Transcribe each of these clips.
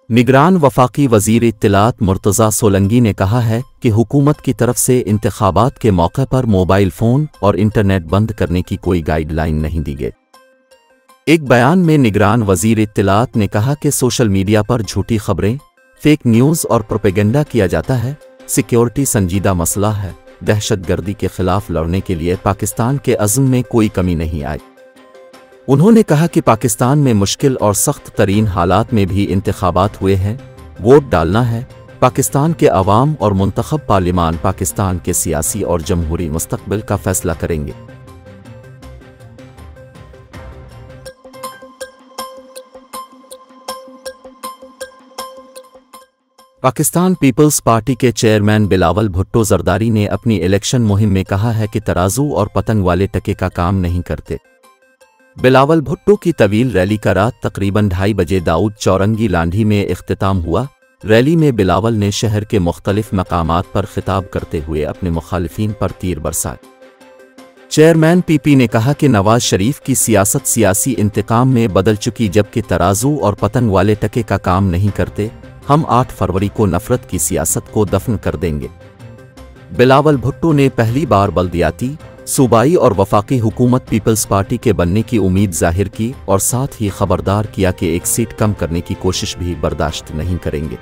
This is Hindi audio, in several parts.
निगरान वफाकी वज़ीर इत्तलात मुर्तज़ा सोलंगी ने कहा है कि हुकूमत की तरफ से इंतखाबात के मौके पर मोबाइल फ़ोन और इंटरनेट बंद करने की कोई गाइडलाइन नहीं दी गई। एक बयान में निगरान वज़ीर इत्तलात ने कहा कि सोशल मीडिया पर झूठी खबरें, फेक न्यूज़ और प्रोपेगेंडा किया जाता है। सिक्योरिटी संजीदा मसला है। दहशतगर्दी के खिलाफ लड़ने के लिए पाकिस्तान के अज़्म में कोई कमी नहीं आई। उन्होंने कहा कि पाकिस्तान में मुश्किल और सख्त तरीन हालात में भी इंतखाबात हुए हैं। वोट डालना है। पाकिस्तान के अवाम और मुंतखब पार्लिमान पाकिस्तान के सियासी और जमहूरी मुस्तकबिल का फैसला करेंगे। पाकिस्तान पीपल्स पार्टी के चेयरमैन बिलावल भुट्टो जरदारी ने अपनी इलेक्शन मुहिम में कहा है कि तराजू और पतंग वाले टके का काम नहीं करते। बिलावल भुट्टो की तवील रैली का रात तकरीबन 2:30 बजे दाऊद चौरंगी लांढी में इख्तिताम हुआ। रैली में बिलावल ने शहर के मुख्तलिफ मकामात पर खिताब करते हुए अपने मुखालिफिन पर तीर बरसाए। चेयरमैन पीपी ने कहा कि नवाज शरीफ की सियासत सियासी इंतकाम में बदल चुकी, जबकि तराजू और पतंग वाले टके का काम नहीं करते। हम 8 फरवरी को नफरत की सियासत को दफन कर देंगे। बिलावल भुट्टो ने पहली बार बल्दियाती, सूबाई और वफाकी हुकूमत पीपल्स पार्टी के बनने की उम्मीद जाहिर की और साथ ही खबरदार किया कि एक सीट कम करने की कोशिश भी बर्दाश्त नहीं करेंगे।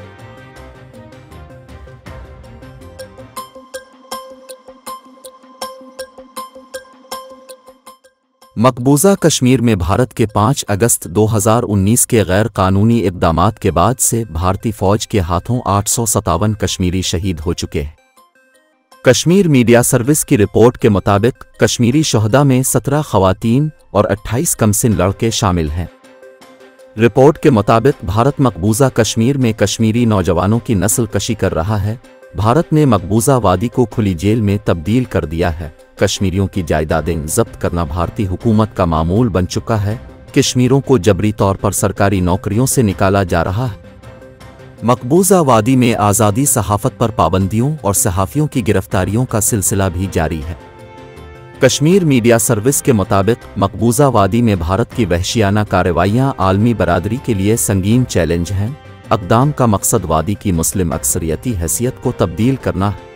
मकबूजा कश्मीर में भारत के 5 अगस्त 2019 के गैर कानूनी इक़दामात के बाद से भारतीय फ़ौज के हाथों 857 कश्मीरी शहीद हो चुके हैं। कश्मीर मीडिया सर्विस की रिपोर्ट के मुताबिक कश्मीरी शहदा में 17 ख़वातीन और 28 कमसिन लड़के शामिल हैं। रिपोर्ट के मुताबिक भारत मकबूजा कश्मीर में कश्मीरी नौजवानों की नस्ल कशी कर रहा है। भारत ने मकबूजा वादी को खुली जेल में तब्दील कर दिया है। कश्मीरियों की जायदादें जब्त करना भारतीय हुकूमत का मामूल बन चुका है। कश्मीरियों को जबरी तौर पर सरकारी नौकरियों से निकाला जा रहा है। मकबूजा वादी में आज़ादी सहाफ़त पर पाबंदियों और सहाफ़ियों की गिरफ्तारियों का सिलसिला भी जारी है। कश्मीर मीडिया सर्विस के मुताबिक मकबूजा वादी में भारत की वहशियाना कार्रवाइयाँ आलमी बरादरी के लिए संगीन चैलेंज हैं। अक़दाम का मकसद वादी की मुस्लिम अक्सरियती हैसियत को तब्दील करना है।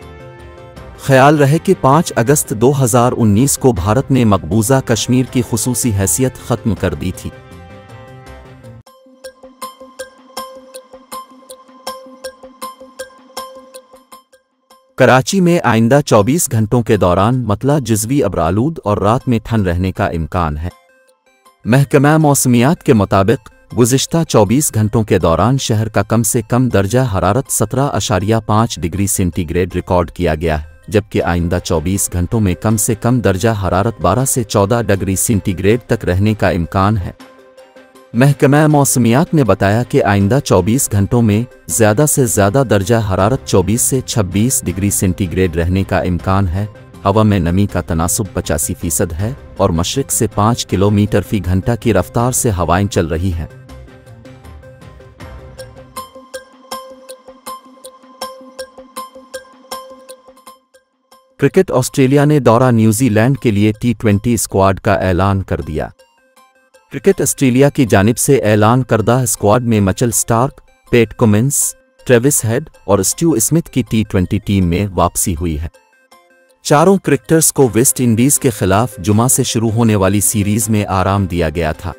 ख्याल रहे कि 5 अगस्त 2019 को भारत ने मकबूजा कश्मीर की खुसूसी हैसियत ख़त्म कर दी थी। कराची में आइंदा 24 घंटों के दौरान मतला जुज़वी अबरालूद और रात में ठंड रहने का इम्कान है। महकमा मौसमियात के मुताबिक गुज़िश्ता 24 घंटों के दौरान शहर का कम से कम दर्जा हरारत 17.5 डिग्री सेंटीग्रेड रिकॉर्ड किया गया है, जबकि आइंदा 24 घंटों में कम से कम दर्जा हरारत 12 से 14 डिग्री सेंटीग्रेड तक रहने का इम्कान है। महकमा मौसमियात ने बताया कि आइंदा 24 घंटों में ज़्यादा से ज़्यादा दर्जा हरारत 24 से 26 डिग्री सेंटीग्रेड रहने का इम्कान है। हवा में नमी का तनासुब 85% है और मशरिक़ से 5 किलोमीटर फ़ी घंटा की रफ्तार से हवाएं चल रही हैं। क्रिकेट ऑस्ट्रेलिया ने दौरा न्यूजीलैंड के लिए T20 स्क्वाड का ऐलान कर दिया। क्रिकेट ऑस्ट्रेलिया की जानिब से ऐलान करदा स्क्वाड में Mitchell Starc, PAT Cummins, Travis head और स्टीव स्मिथ की T20 टीम में वापसी हुई है। चारों क्रिकेटर्स को वेस्ट इंडीज़ के खिलाफ जुमा से शुरू होने वाली सीरीज़ में आराम दिया गया था।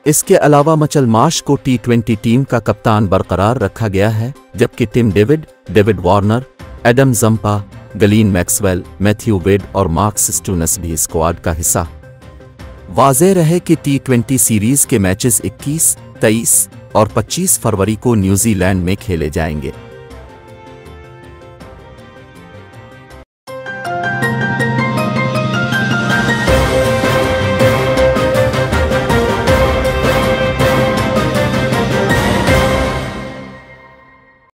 इसके अलावा मिचेल मार्श को T20 टीम का कप्तान बरकरार रखा गया है, जबकि Tim David Warner, Adam Zampa, Glenn Maxwell, Matthew Wade और मार्कस स्टोनस भी स्क्वाड का हिस्सा। वाज़ेह रहे कि T20 सीरीज़ के मैचेस 21, 23 और 25 फरवरी को न्यूजीलैंड में खेले जाएंगे।